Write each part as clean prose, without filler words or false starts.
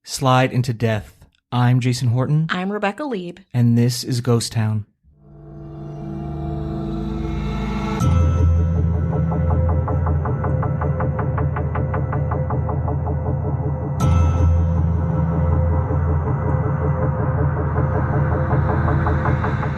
Slide into death. I'm Jason Horton. I'm Rebecca Lieb. And this is Ghost Town.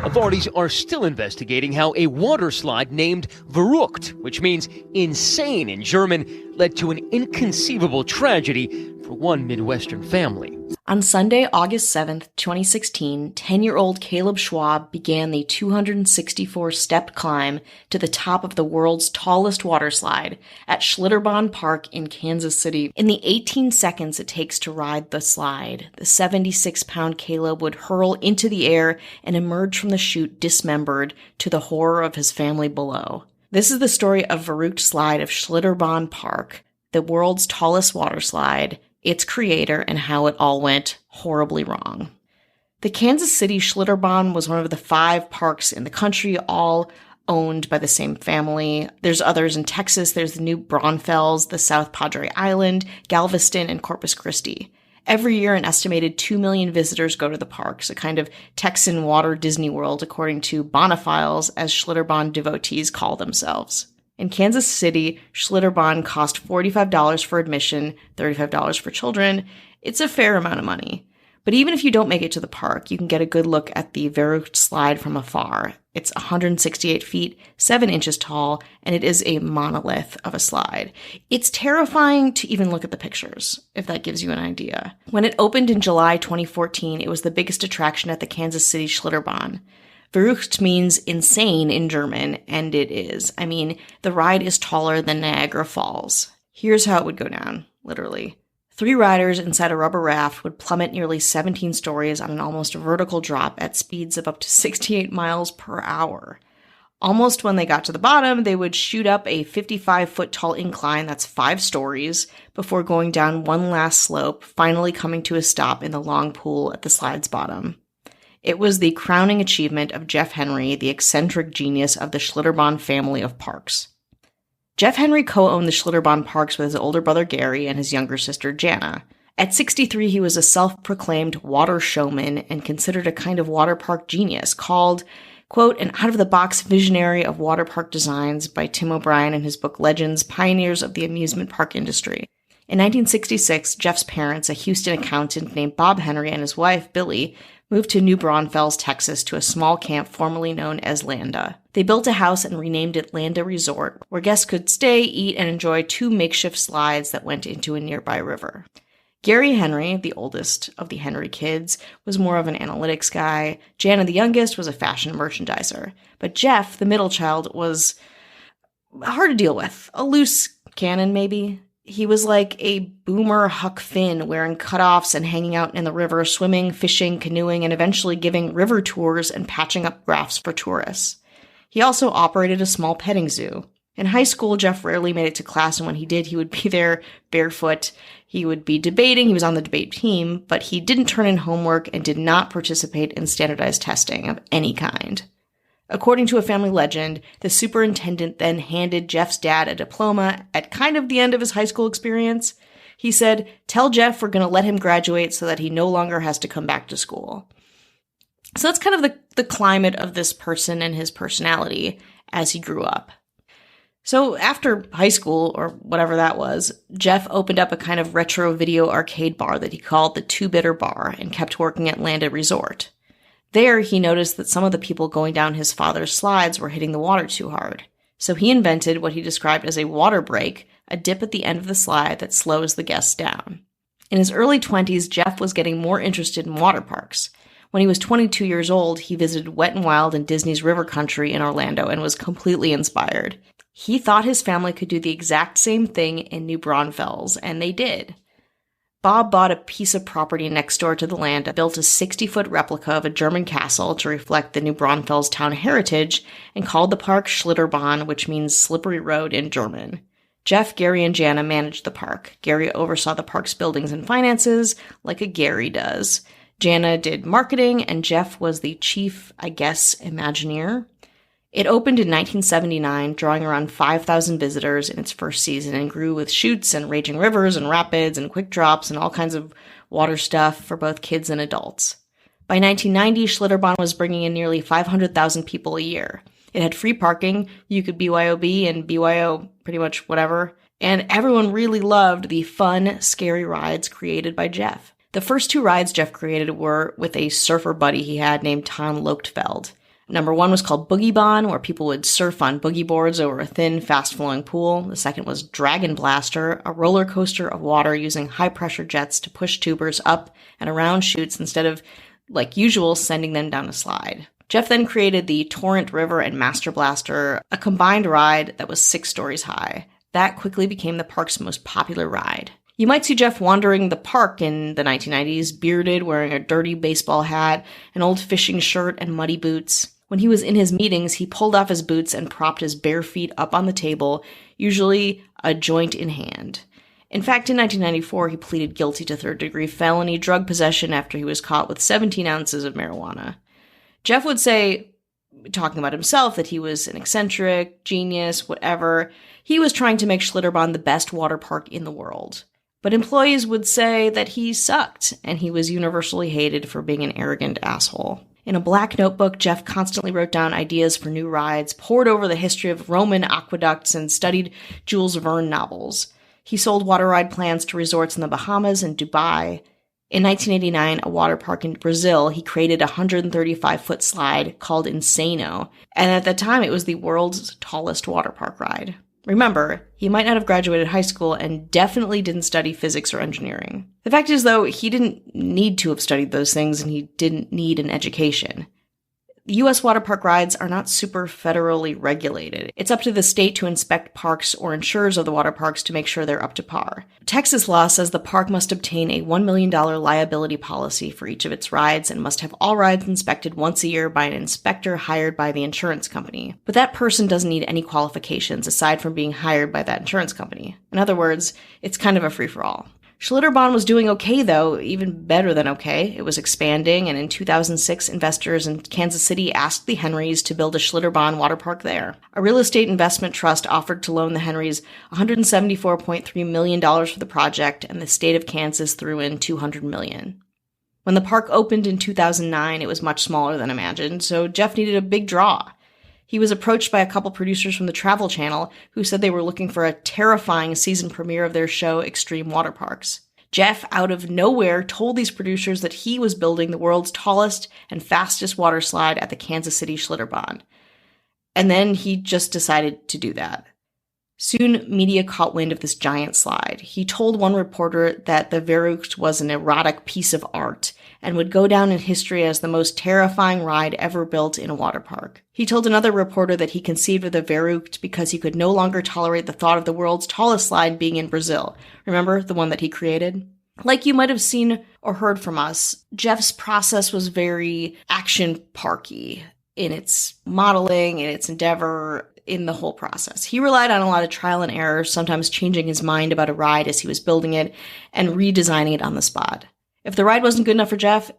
Authorities are still investigating how a waterslide named Verrückt, which means insane in German, led to an inconceivable tragedy for one Midwestern family. On Sunday, August 7th, 2016, 10-year-old Caleb Schwab began the 264-step climb to the top of the world's tallest waterslide at Schlitterbahn Park in Kansas City. In the 18 seconds it takes to ride the slide, the 76-pound Caleb would hurl into the air and emerge from the chute dismembered, to the horror of his family below. This is the story of Verrückt Slide of Schlitterbahn Park, the world's tallest waterslide, its creator, and how it all went horribly wrong. The Kansas City Schlitterbahn was one of the 5 parks in the country, all owned by the same family. There's others in Texas. There's the New Braunfels, the South Padre Island, Galveston, and Corpus Christi. Every year, an estimated 2 million visitors go to the parks, a kind of Texan water Disney World, according to Bonophiles, as Schlitterbahn devotees call themselves. In Kansas City, Schlitterbahn cost $45 for admission, $35 for children. It's a fair amount of money. But even if you don't make it to the park, you can get a good look at the Verrückt Slide from afar. It's 168 feet, 7 inches tall, and it is a monolith of a slide. It's terrifying to even look at the pictures, if that gives you an idea. When it opened in July 2014, it was the biggest attraction at the Kansas City Schlitterbahn. Verrückt means insane in German, and it is. I mean, the ride is taller than Niagara Falls. Here's how it would go down, literally. 3 riders inside a rubber raft would plummet nearly 17 stories on an almost vertical drop at speeds of up to 68 miles per hour. Almost when they got to the bottom, they would shoot up a 55-foot-tall incline that's 5 stories before going down one last slope, finally coming to a stop in the long pool at the slide's bottom. It was the crowning achievement of Jeff Henry, the eccentric genius of the Schlitterbahn family of parks. Jeff Henry co-owned the Schlitterbahn parks with his older brother Gary and his younger sister Jana. At 63, he was a self-proclaimed water showman and considered a kind of water park genius, called, quote, an out-of-the-box visionary of water park designs by Tim O'Brien in his book Legends, Pioneers of the Amusement Park Industry. In 1966, Jeff's parents, a Houston accountant named Bob Henry, and his wife, Billy, moved to New Braunfels, Texas, to a small camp formerly known as Landa. They built a house and renamed it Landa Resort, where guests could stay, eat, and enjoy 2 makeshift slides that went into a nearby river. Gary Henry, the oldest of the Henry kids, was more of an analytics guy. Jana, the youngest, was a fashion merchandiser. But Jeff, the middle child, was hard to deal with. A loose cannon, maybe. He was like a boomer Huck Finn, wearing cutoffs and hanging out in the river, swimming, fishing, canoeing, and eventually giving river tours and patching up rafts for tourists. He also operated a small petting zoo. In high school, Jeff rarely made it to class, and when he did, he would be there barefoot. He would be debating. He was on the debate team, but he didn't turn in homework and did not participate in standardized testing of any kind. According to a family legend, the superintendent then handed Jeff's dad a diploma at kind of the end of his high school experience. He said, "Tell Jeff we're going to let him graduate so that he no longer has to come back to school." So that's kind of the climate of this person and his personality as he grew up. So after high school, or whatever that was, Jeff opened up a kind of retro video arcade bar that he called the Two Bitter Bar and kept working at Landa Resort. There, he noticed that some of the people going down his father's slides were hitting the water too hard. So he invented what he described as a water break, a dip at the end of the slide that slows the guests down. In his early 20s, Jeff was getting more interested in water parks. When he was 22 years old, he visited Wet n Wild and Disney's River Country in Orlando and was completely inspired. He thought his family could do the exact same thing in New Braunfels, and they did. Bob bought a piece of property next door to the land, built a 60-foot replica of a German castle to reflect the New Braunfels town heritage, and called the park Schlitterbahn, which means slippery road in German. Jeff, Gary, and Jana managed the park. Gary oversaw the park's buildings and finances, like a Gary does. Jana did marketing, and Jeff was the chief, Imagineer. It opened in 1979, drawing around 5,000 visitors in its first season, and grew with chutes and raging rivers and rapids and quick drops and all kinds of water stuff for both kids and adults. By 1990, Schlitterbahn was bringing in nearly 500,000 people a year. It had free parking, you could BYOB and BYO pretty much whatever, and everyone really loved the fun, scary rides created by Jeff. The first 2 rides Jeff created were with a surfer buddy he had named Tom Lochtfeld. Number 1 was called Boogie Bahn, where people would surf on boogie boards over a thin, fast-flowing pool. The second was Dragon Blaster, a roller coaster of water using high-pressure jets to push tubers up and around chutes instead of, like usual, sending them down a slide. Jeff then created the Torrent River and Master Blaster, a combined ride that was 6 stories high. That quickly became the park's most popular ride. You might see Jeff wandering the park in the 1990s, bearded, wearing a dirty baseball hat, an old fishing shirt, and muddy boots. When he was in his meetings, he pulled off his boots and propped his bare feet up on the table, usually a joint in hand. In fact, in 1994, he pleaded guilty to third-degree felony drug possession after he was caught with 17 ounces of marijuana. Jeff would say, talking about himself, that he was an eccentric, genius, whatever. He was trying to make Schlitterbahn the best water park in the world. But employees would say that he sucked, and he was universally hated for being an arrogant asshole. In a black notebook, Jeff constantly wrote down ideas for new rides, pored over the history of Roman aqueducts, and studied Jules Verne novels. He sold water ride plans to resorts in the Bahamas and Dubai. In 1989, a water park in Brazil, he created a 135-foot slide called Insano, and at the time it was the world's tallest water park ride. Remember, he might not have graduated high school and definitely didn't study physics or engineering. The fact is, though, he didn't need to have studied those things and he didn't need an education. U.S. water park rides are not super federally regulated. It's up to the state to inspect parks or insurers of the water parks to make sure they're up to par. Texas law says the park must obtain a $1 million liability policy for each of its rides and must have all rides inspected once a year by an inspector hired by the insurance company. But that person doesn't need any qualifications aside from being hired by that insurance company. In other words, it's kind of a free-for-all. Schlitterbahn was doing okay, though, even better than okay. It was expanding, and in 2006, investors in Kansas City asked the Henrys to build a Schlitterbahn water park there. A real estate investment trust offered to loan the Henrys $174.3 million for the project, and the state of Kansas threw in $200 million. When the park opened in 2009, it was much smaller than imagined, so Jeff needed a big draw. He was approached by a couple producers from the Travel Channel who said they were looking for a terrifying season premiere of their show Extreme Water Parks. Jeff, out of nowhere, told these producers that he was building the world's tallest and fastest water slide at the Kansas City Schlitterbahn. And then he just decided to do that. Soon, media caught wind of this giant slide. He told one reporter that the Verrückt was an erotic piece of art and would go down in history as the most terrifying ride ever built in a water park. He told another reporter that he conceived of the Verrückt because he could no longer tolerate the thought of the world's tallest slide being in Brazil. Remember, the one that he created? Like you might have seen or heard from us, Jeff's process was very action parky in its modeling, in its endeavor, in the whole process. He relied on a lot of trial and error, sometimes changing his mind about a ride as he was building it and redesigning it on the spot. If the ride wasn't good enough for Jeff,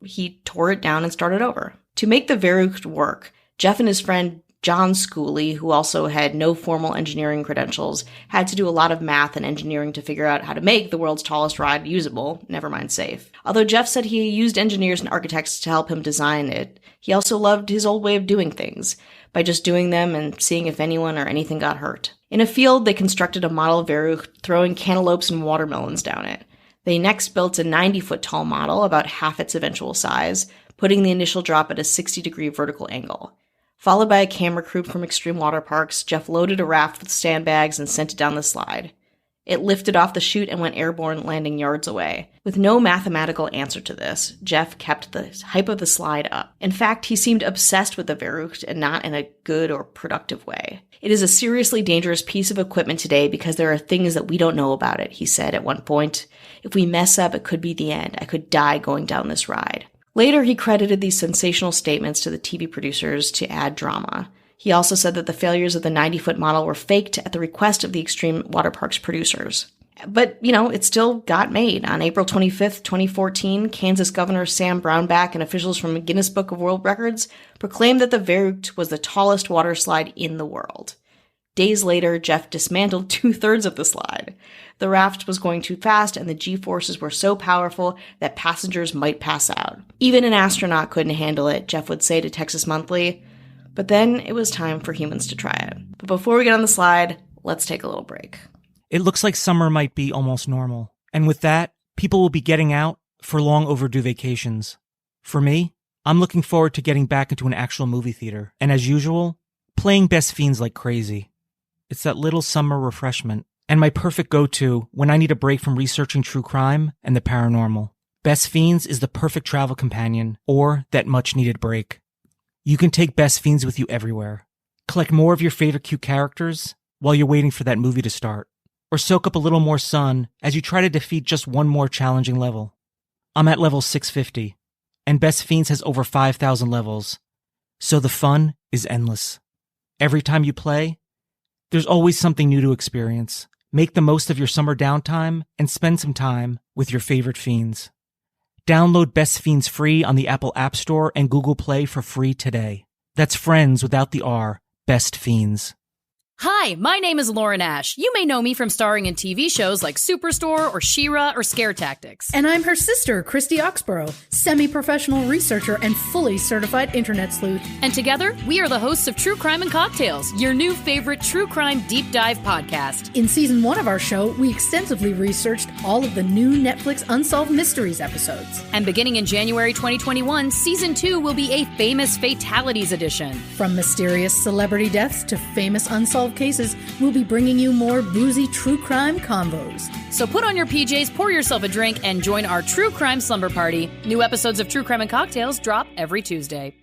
he tore it down and started over. To make the Verrückt work, Jeff and his friend John Schooley, who also had no formal engineering credentials, had to do a lot of math and engineering to figure out how to make the world's tallest ride usable, never mind safe. Although Jeff said he used engineers and architects to help him design it, he also loved his old way of doing things, by just doing them and seeing if anyone or anything got hurt. In a field, they constructed a model Verrückt, throwing cantaloupes and watermelons down it. They next built a 90-foot tall model, about half its eventual size, putting the initial drop at a 60-degree vertical angle. Followed by a camera crew from Extreme Water Parks, Jeff loaded a raft with sandbags and sent it down the slide. It lifted off the chute and went airborne, landing yards away. With no mathematical answer to this, Jeff kept the hype of the slide up. In fact, he seemed obsessed with the Verrückt and not in a good or productive way. It is a seriously dangerous piece of equipment today because there are things that we don't know about it, he said at one point. If we mess up, it could be the end. I could die going down this ride. Later, he credited these sensational statements to the TV producers to add drama. He also said that the failures of the 90-foot model were faked at the request of the Extreme Water Parks producers. But, it still got made. On April 25th, 2014, Kansas Governor Sam Brownback and officials from the Guinness Book of World Records proclaimed that the Verrückt was the tallest water slide in the world. Days later, Jeff dismantled 2/3 of the slide. The raft was going too fast and the G-forces were so powerful that passengers might pass out. Even an astronaut couldn't handle it, Jeff would say to Texas Monthly. But then it was time for humans to try it. But before we get on the slide, let's take a little break. It looks like summer might be almost normal. And with that, people will be getting out for long overdue vacations. For me, I'm looking forward to getting back into an actual movie theater. And as usual, playing Best Fiends like crazy. It's that little summer refreshment. And my perfect go-to when I need a break from researching true crime and the paranormal. Best Fiends is the perfect travel companion or that much-needed break. You can take Best Fiends with you everywhere. Collect more of your favorite cute characters while you're waiting for that movie to start. Or soak up a little more sun as you try to defeat just one more challenging level. I'm at level 650, and Best Fiends has over 5,000 levels, so the fun is endless. Every time you play, there's always something new to experience. Make the most of your summer downtime and spend some time with your favorite fiends. Download Best Fiends free on the Apple App Store and Google Play for free today. That's friends without the R, Best Fiends. Hi, my name is Lauren Ash. You may know me from starring in TV shows like Superstore or She-Ra or Scare Tactics. And I'm her sister, Christy Oxborough, semi-professional researcher and fully certified internet sleuth. And together, we are the hosts of True Crime and Cocktails, your new favorite true crime deep dive podcast. In season 1 of our show, we extensively researched all of the new Netflix Unsolved Mysteries episodes. And beginning in January 2021, season 2 will be a famous fatalities edition. From mysterious celebrity deaths to famous unsolved cases, we'll be bringing you more boozy true crime convos. So put on your PJs, pour yourself a drink, and join our True Crime Slumber Party. New episodes of True Crime and Cocktails drop every Tuesday.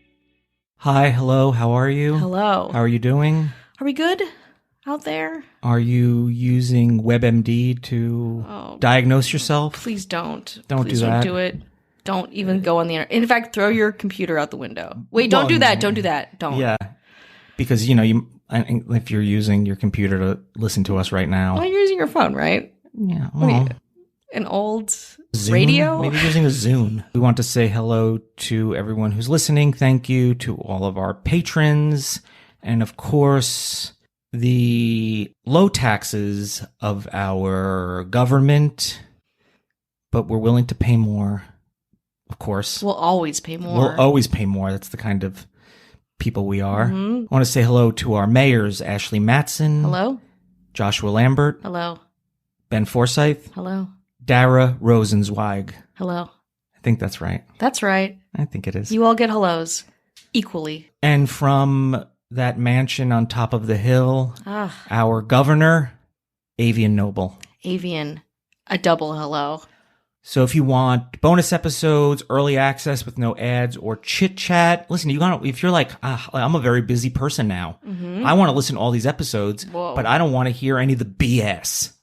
Hi, hello, how are you? Hello. How are you doing? Are we good out there? Are you using WebMD to diagnose yourself? Please don't. Don't Please do don't that. do it. Don't even go on the internet. In fact, throw your computer out the window. Wait, don't do that. Don't do that. Don't. Yeah, because, if you're using your computer to listen to us right now. Well, you're using your phone, right? Yeah. What are Well, you, an old Zune? radio? Maybe using a Zune. We want to say hello to everyone who's listening. Thank you to all of our patrons. And of course, the low taxes of our government. But we're willing to pay more, of course. We'll always pay more. We'll always pay more. That's the kind of people we are. Mhm. I want to say hello to our mayors, Ashley Matson. Hello? Joshua Lambert. Hello? Ben Forsyth. Hello? Dara Rosenzweig. Hello? I think that's right. That's right. I think it is. You all get hellos. Equally. And from that mansion on top of the hill, Ah, our governor, Avian Noble. Avian. A double hello. So if you want bonus episodes, early access with no ads or chit chat, listen, if you're like, I'm a very busy person now. Mm-hmm. I want to listen to all these episodes, Whoa. but I don't want to hear any of the BS.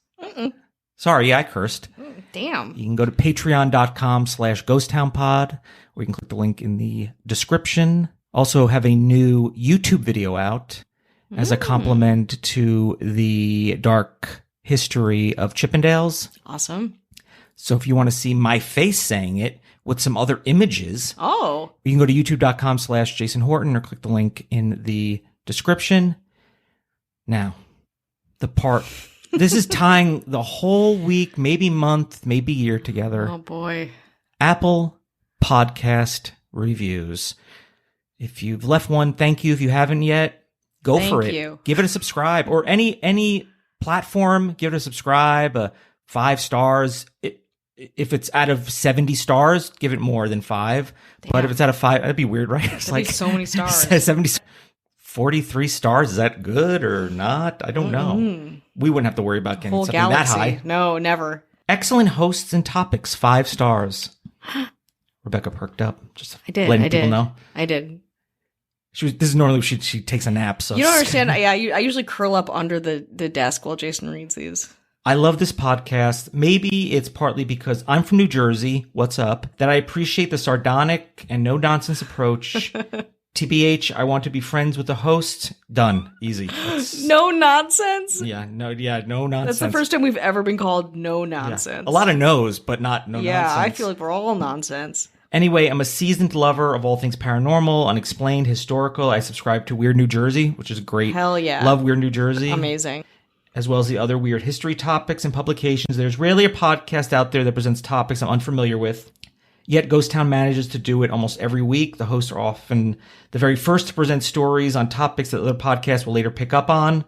Sorry, I cursed. Damn. You can go to patreon.com/ghosttownpod, or you can click the link in the description. Also have a new YouTube video out as a compliment to the dark history of Chippendales. Awesome. So if you want to see my face saying it with some other images, Oh. you can go to youtube.com/Jason Horton or click the link in the description. Now, the part, this is tying the whole week, maybe month, maybe year together. Oh, boy. Apple Podcast reviews. If you've left one, thank you. If you haven't yet, go for Thank it. you. Give it a subscribe, or any platform, give it a subscribe, 5 stars. If it's out of 70 stars, give it more than 5. Damn. But if it's out of 5, that'd be weird, right? It's That'd be so many stars. 70, 43 stars. Is that good or not? I don't know. We wouldn't have to worry about getting Whole something galaxy. that high. No, never. Excellent hosts and topics, 5 stars. Rebecca perked up. Just letting people know. I did. This is normally she takes a nap. So You don't understand. I usually curl up under the desk while Jason reads these. I love this podcast. Maybe it's partly because I'm from New Jersey. What's up? That I appreciate the sardonic and no nonsense approach. TBH, I want to be friends with the host. Done. Easy. No nonsense? No nonsense. That's the first time we've ever been called no Yeah. nonsense. A lot of no's, but not no yeah, nonsense. I feel like we're all nonsense. Anyway, I'm a seasoned lover of all things paranormal, unexplained, historical. I subscribe to Weird New Jersey, which is great. Hell yeah. Love Weird New Jersey. Amazing. As well as the other weird history topics and publications. There's rarely a podcast out there that presents topics I'm unfamiliar with. Yet Ghost Town manages to do it almost every week. The hosts are often the very first to present stories on topics that other podcasts will later pick up on,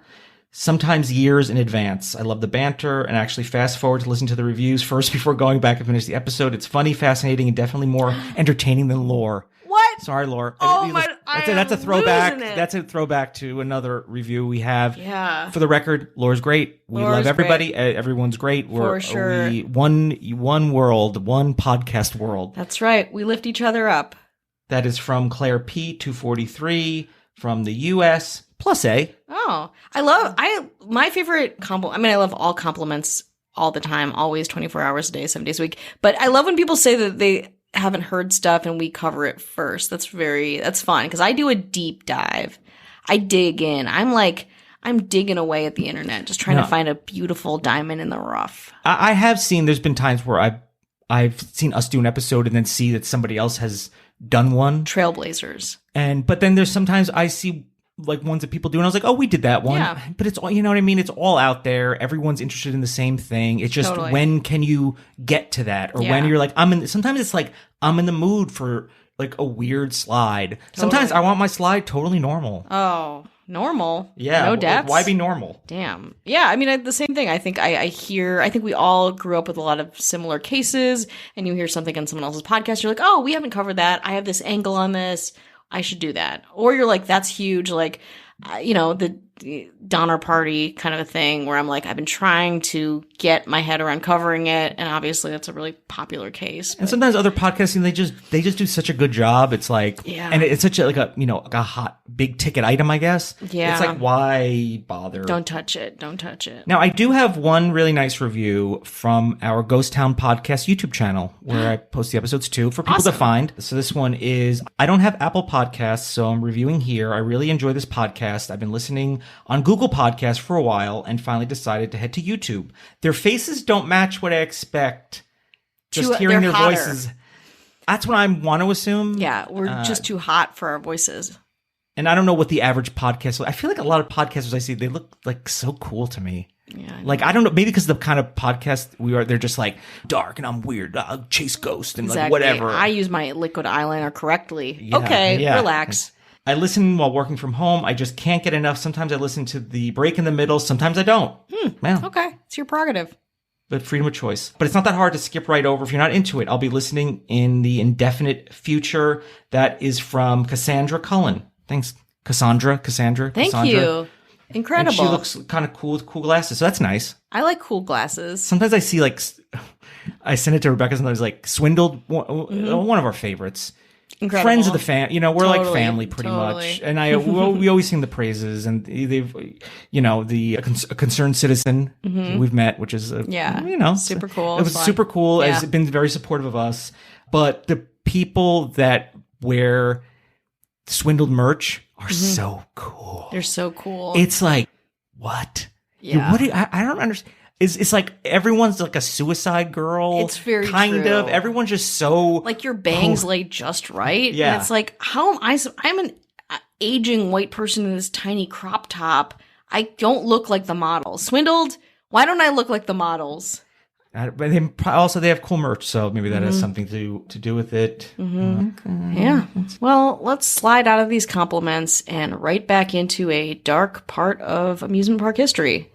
sometimes years in advance. I love the banter and actually fast forward to listen to the reviews first before going back and finish the episode. It's funny, fascinating, and definitely more entertaining than lore. What? Sorry, Lore. Oh my! That's a throwback. Losing it. That's a throwback to another review we have. Yeah. For the record, Lore's great. We Lore's love everybody. great. Everyone's great. For sure. One world, one podcast world. That's right. We lift each other up. That is from Claire P. 243 from the U.S. plus A. Oh, my favorite compliment. I mean, I love all compliments all the time, always 24 hours a day, 7 days a week. But I love when people say that they haven't heard stuff and we cover it first. That's fun because I do a deep dive. I dig in. I'm digging away at the internet, just trying to find a beautiful diamond in the rough. I have seen, there's been times where I've seen us do an episode and then see that somebody else has done one. Trailblazers. But then there's sometimes I see like ones that people do and I was like, oh, we did that one. Yeah. But it's all, you know what I mean? It's all out there. Everyone's interested in the same thing. It's just when can you get to that? Or when you're like, sometimes it's like, I'm in the mood for like a weird slide. Sometimes I want my slide totally normal. Oh, normal? Yeah. No depths? Why be normal? Damn. Yeah, I mean, the same thing. I think I think we all grew up with a lot of similar cases, and you hear something on someone else's podcast, you're like, oh, we haven't covered that. I have this angle on this. I should do that. Or you're like, that's huge. Like, the Donner Party kind of a thing where I'm like, I've been trying to get my head around covering it. And obviously that's a really popular case. But. And sometimes other podcasting, they just do such a good job. It's like, and it's such a hot, big ticket item, I guess. Yeah. It's like, why bother? Don't touch it. Now, I do have one really nice review from our Ghost Town podcast YouTube channel where I post the episodes too for people to find. So this one is, I don't have Apple Podcasts, so I'm reviewing here. I really enjoy this podcast. I've been listening on Google Podcasts for a while and finally decided to head to YouTube. Their faces don't match what I expect. Just hearing their voices. That's what I want to assume. Yeah, we're just too hot for our voices. And I don't know what the average podcast. I feel like a lot of podcasters I see, they look like so cool to me. Yeah, like, I don't know, maybe because the kind of podcast we are, they're just like dark and I'm weird. I'll chase ghosts and like whatever. I use my liquid eyeliner correctly. Yeah, okay, relax. I listen while working from home. I just can't get enough. Sometimes I listen to the break in the middle. Sometimes I don't. Yeah. Okay. It's your prerogative. But freedom of choice. But it's not that hard to skip right over if you're not into it. I'll be listening in the indefinite future. That is from Cassandra Cullen. Thanks, Cassandra. Thank you. Incredible. And she looks kind of cool with cool glasses. So that's nice. I like cool glasses. Sometimes I see I send it to Rebecca. Sometimes like Swindled, one of our favorites. Incredible. Friends of the fam, we're like family pretty much. And we always sing the praises, and they've, a concerned citizen we've met, which is, super cool. It was super cool. Has been very supportive of us. But the people that wear Swindled merch are so cool. They're so cool. It's like, what? Yeah. I don't understand. It's like everyone's like a suicide girl. It's very kind true. of. Everyone's just so like your bangs lay just right. Yeah. And it's like, how am I'm an aging white person in this tiny crop top. I don't look like the models. Swindled. Why don't I look like the models? But they have cool merch, so maybe that has something to do with it. Okay. Yeah. Well, let's slide out of these compliments and right back into a dark part of amusement park history,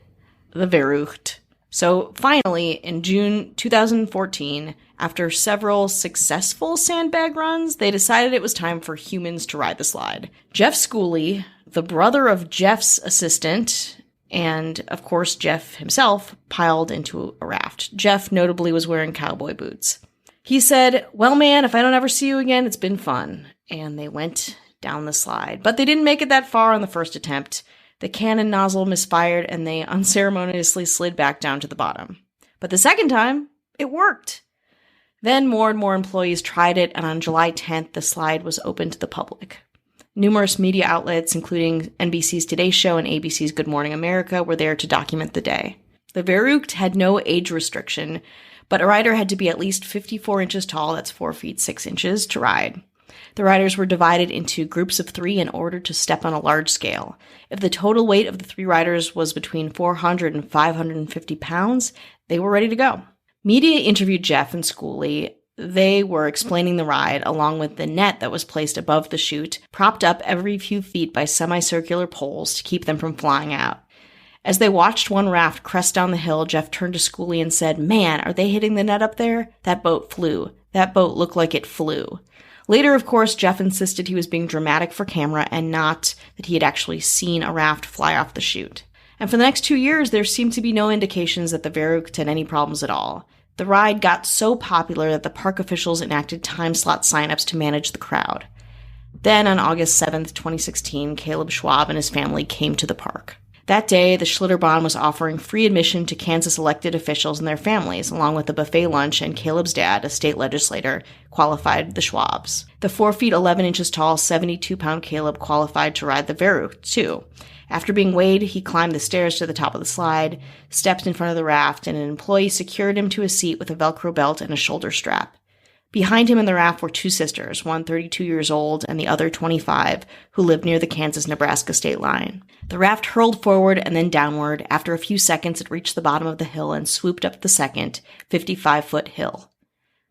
the Verrucht. So finally, in June 2014, after several successful sandbag runs, they decided it was time for humans to ride the slide. Jeff Schooley, the brother of Jeff's assistant, and of course Jeff himself, piled into a raft. Jeff notably was wearing cowboy boots. He said, "Well, man, if I don't ever see you again, it's been fun." And they went down the slide. But they didn't make it that far on the first attempt. The cannon nozzle misfired and they unceremoniously slid back down to the bottom. But the second time, it worked. Then more and more employees tried it, and on July 10th, the slide was open to the public. Numerous media outlets, including NBC's Today Show and ABC's Good Morning America, were there to document the day. The Verrucht had no age restriction, but a rider had to be at least 54 inches tall, that's 4 feet 6 inches, to ride. The riders were divided into groups of 3 in order to step on a large scale. If the total weight of the 3 riders was between 400 and 550 pounds, they were ready to go. Media interviewed Jeff and Schooley. They were explaining the ride, along with the net that was placed above the chute, propped up every few feet by semicircular poles to keep them from flying out. As they watched one raft crest down the hill, Jeff turned to Schooley and said, "Man, are they hitting the net up there? That boat flew. That boat looked like it flew." Later, of course, Jeff insisted he was being dramatic for camera and not that he had actually seen a raft fly off the chute. And for the next 2 years, there seemed to be no indications that the Verrucht had any problems at all. The ride got so popular that the park officials enacted time slot signups to manage the crowd. Then, on August 7th, 2016, Caleb Schwab and his family came to the park. That day, the Schlitterbahn was offering free admission to Kansas elected officials and their families, along with a buffet lunch, and Caleb's dad, a state legislator, qualified the Schwabs. The 4 feet 11 inches tall, 72-pound Caleb qualified to ride the Verrucht, too. After being weighed, he climbed the stairs to the top of the slide, stepped in front of the raft, and an employee secured him to a seat with a Velcro belt and a shoulder strap. Behind him in the raft were 2 sisters, one 32 years old and the other 25, who lived near the Kansas-Nebraska state line. The raft hurled forward and then downward. After a few seconds, it reached the bottom of the hill and swooped up the second, 55-foot hill.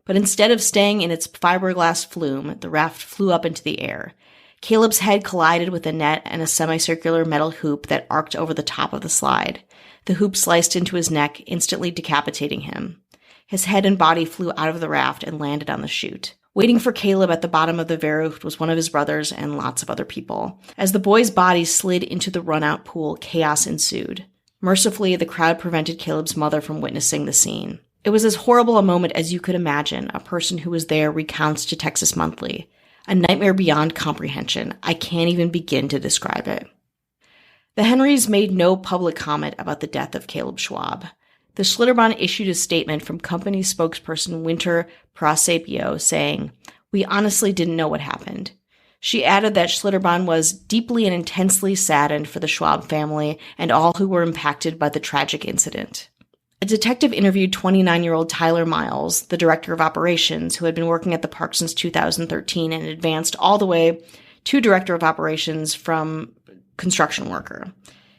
But instead of staying in its fiberglass flume, the raft flew up into the air. Caleb's head collided with a net and a semicircular metal hoop that arced over the top of the slide. The hoop sliced into his neck, instantly decapitating him. His head and body flew out of the raft and landed on the chute. Waiting for Caleb at the bottom of the Verrucht was one of his brothers and lots of other people. As the boy's body slid into the run-out pool, chaos ensued. Mercifully, the crowd prevented Caleb's mother from witnessing the scene. It was as horrible a moment as you could imagine, a person who was there recounts to Texas Monthly. A nightmare beyond comprehension. I can't even begin to describe it. The Henrys made no public comment about the death of Caleb Schwab. The Schlitterbahn issued a statement from company spokesperson Winter Prosapio saying, "We honestly didn't know what happened." She added that Schlitterbahn was deeply and intensely saddened for the Schwab family and all who were impacted by the tragic incident. A detective interviewed 29-year-old Tyler Miles, the director of operations, who had been working at the park since 2013 and advanced all the way to director of operations from construction worker.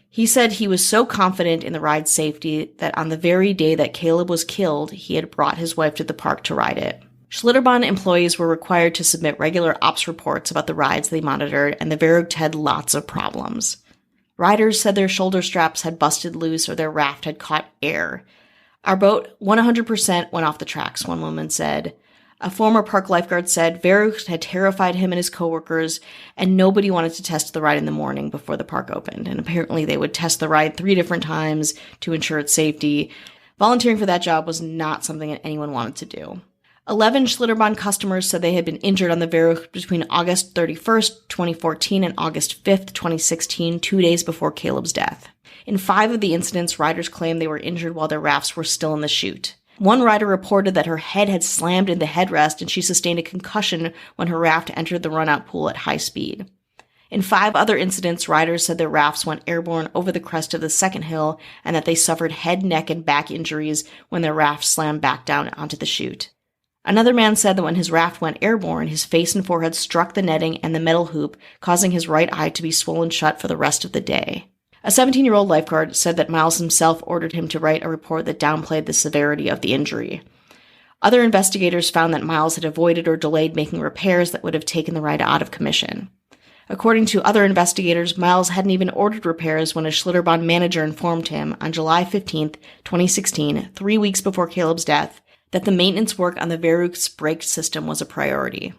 He said he was so confident in the ride's safety that on the very day that Caleb was killed, he had brought his wife to the park to ride it. Schlitterbahn employees were required to submit regular ops reports about the rides they monitored, and the Verrucht had lots of problems. Riders said their shoulder straps had busted loose or their raft had caught air. "Our boat 100% went off the tracks," one woman said. A former park lifeguard said Verrucht had terrified him and his coworkers, and nobody wanted to test the ride in the morning before the park opened. And apparently they would test the ride 3 different times to ensure its safety. Volunteering for that job was not something that anyone wanted to do. 11 Schlitterbahn customers said they had been injured on the Verrucht between August 31st, 2014 and August 5th, 2016, 2 days before Caleb's death. In 5 of the incidents, riders claimed they were injured while their rafts were still in the chute. One rider reported that her head had slammed in the headrest and she sustained a concussion when her raft entered the run-out pool at high speed. In 5 other incidents, riders said their rafts went airborne over the crest of the second hill and that they suffered head, neck, and back injuries when their raft slammed back down onto the chute. Another man said that when his raft went airborne, his face and forehead struck the netting and the metal hoop, causing his right eye to be swollen shut for the rest of the day. A 17-year-old lifeguard said that Miles himself ordered him to write a report that downplayed the severity of the injury. Other investigators found that Miles had avoided or delayed making repairs that would have taken the ride out of commission. According to other investigators, Miles hadn't even ordered repairs when a Schlitterbahn manager informed him on July 15, 2016, 3 weeks before Caleb's death, that the maintenance work on the Verrucht's brake system was a priority.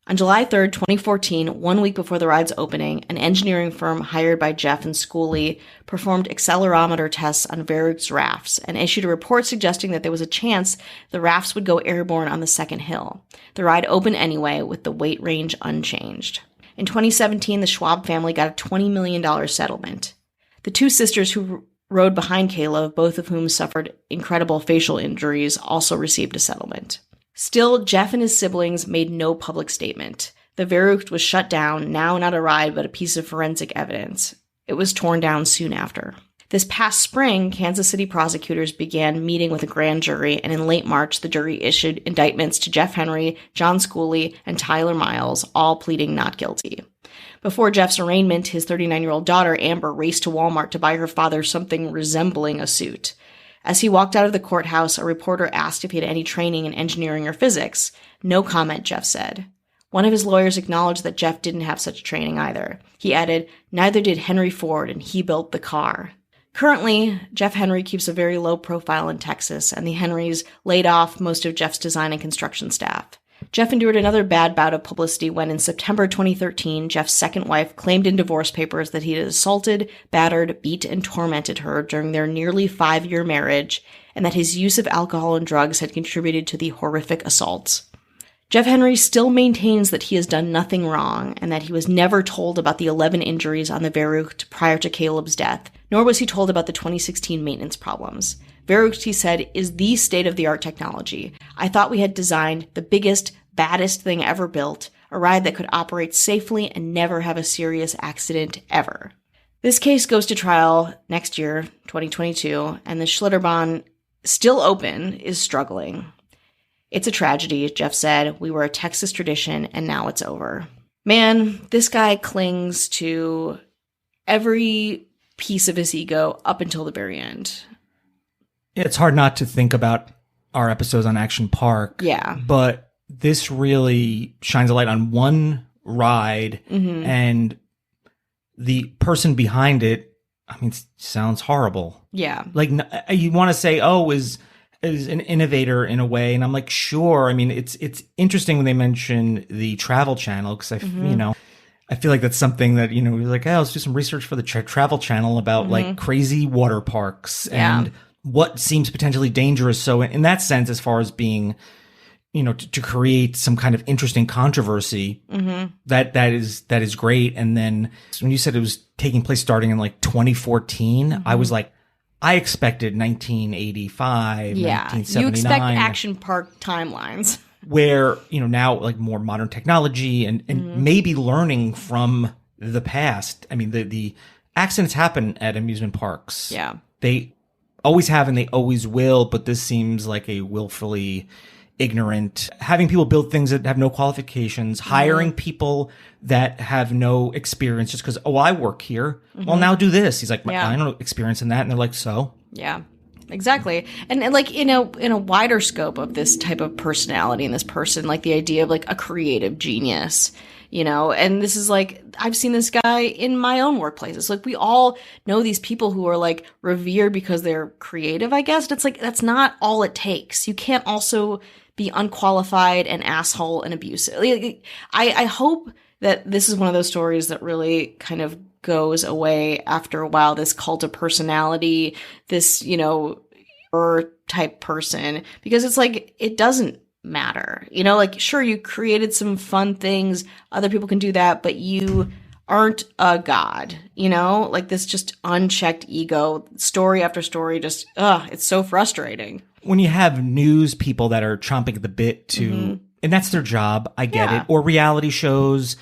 On July 3, 2014, 1 week before the ride's opening, an engineering firm hired by Jeff and Schooley performed accelerometer tests on Verrucht's rafts and issued a report suggesting that there was a chance the rafts would go airborne on the second hill. The ride opened anyway, with the weight range unchanged. In 2017, the Schwab family got a $20 million settlement. The 2 sisters who rode behind Caleb, both of whom suffered incredible facial injuries, also received a settlement. Still, Jeff and his siblings made no public statement. The Verrucht was shut down, now not a ride but a piece of forensic evidence. It was torn down soon after. This past spring, Kansas City prosecutors began meeting with a grand jury, and in late March, the jury issued indictments to Jeff Henry, John Schooley, and Tyler Miles, all pleading not guilty. Before Jeff's arraignment, his 39-year-old daughter, Amber, raced to Walmart to buy her father something resembling a suit. As he walked out of the courthouse, a reporter asked if he had any training in engineering or physics. No comment, Jeff said. One of his lawyers acknowledged that Jeff didn't have such training either. He added, "Neither did Henry Ford, and he built the car." Currently, Jeff Henry keeps a very low profile in Texas, and the Henrys laid off most of Jeff's design and construction staff. Jeff endured another bad bout of publicity when, in September 2013, Jeff's second wife claimed in divorce papers that he had assaulted, battered, beat, and tormented her during their nearly 5-year marriage, and that his use of alcohol and drugs had contributed to the horrific assaults. Jeff Henry still maintains that he has done nothing wrong and that he was never told about the 11 injuries on the Verrucht prior to Caleb's death, nor was he told about the 2016 maintenance problems. Verrucht, he said, is the state-of-the-art technology. I thought we had designed the biggest, baddest thing ever built, a ride that could operate safely and never have a serious accident ever. This case goes to trial next year, 2022, and the Schlitterbahn, still open, is struggling. It's a tragedy, Jeff said. We were a Texas tradition, and now it's over. Man, this guy clings to every piece of his ego up until the very end. It's hard not to think about our episodes on Action Park. Yeah. But this really shines a light on one ride, and the person behind it, I mean, sounds horrible. Yeah. Like, you want to say, oh, is an innovator in a way, and I'm like, sure. I mean, it's interesting when they mention the Travel Channel, because I feel like that's something that, you're like, oh, let's do some research for the Travel Channel about like crazy water parks and what seems potentially dangerous. So in that sense, as far as being, to create some kind of interesting controversy, that is great. And then when you said it was taking place starting in like 2014, I was like, I expected 1985, 1979. You expect Action Park timelines. Where, now like more modern technology and maybe learning from the past. I mean, the accidents happen at amusement parks. Yeah. They always have and they always will, but this seems like a willfully ignorant, having people build things that have no qualifications, hiring people that have no experience just because, I work here. Well, now do this. He's like, I don't know experience in that. And they're like, so? Yeah, exactly. And like, in a wider scope of this type of personality and this person, like the idea of like a creative genius, and this is like, I've seen this guy in my own workplaces. Like, we all know these people who are like revered because they're creative, I guess. And it's like, that's not all it takes. You can't also be unqualified and asshole and abusive. I hope that this is one of those stories that really kind of goes away after a while, this cult of personality, this, type person, because it's like, it doesn't matter. Like, sure, you created some fun things, other people can do that, but you aren't a god, like this just unchecked ego, story after story, just, it's so frustrating. When you have news people that are chomping at the bit to, and that's their job, I get it, or reality shows,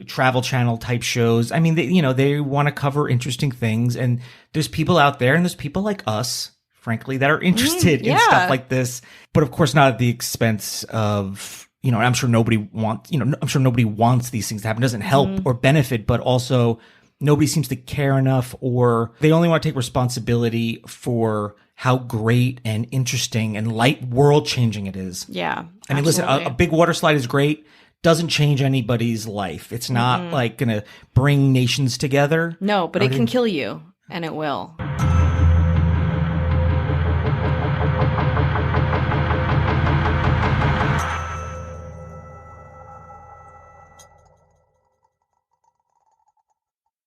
Travel Channel type shows. I mean, they want to cover interesting things, and there's people out there, and there's people like us, frankly, that are interested in stuff like this, but of course not at the expense of, I'm sure nobody wants these things to happen. It doesn't help or benefit, but also nobody seems to care enough, or they only want to take responsibility for how great and interesting and light world changing it is. Yeah. I mean, listen, a big water slide is great. Doesn't change anybody's life. It's not like going to bring nations together. No, but it can kill you, and it will.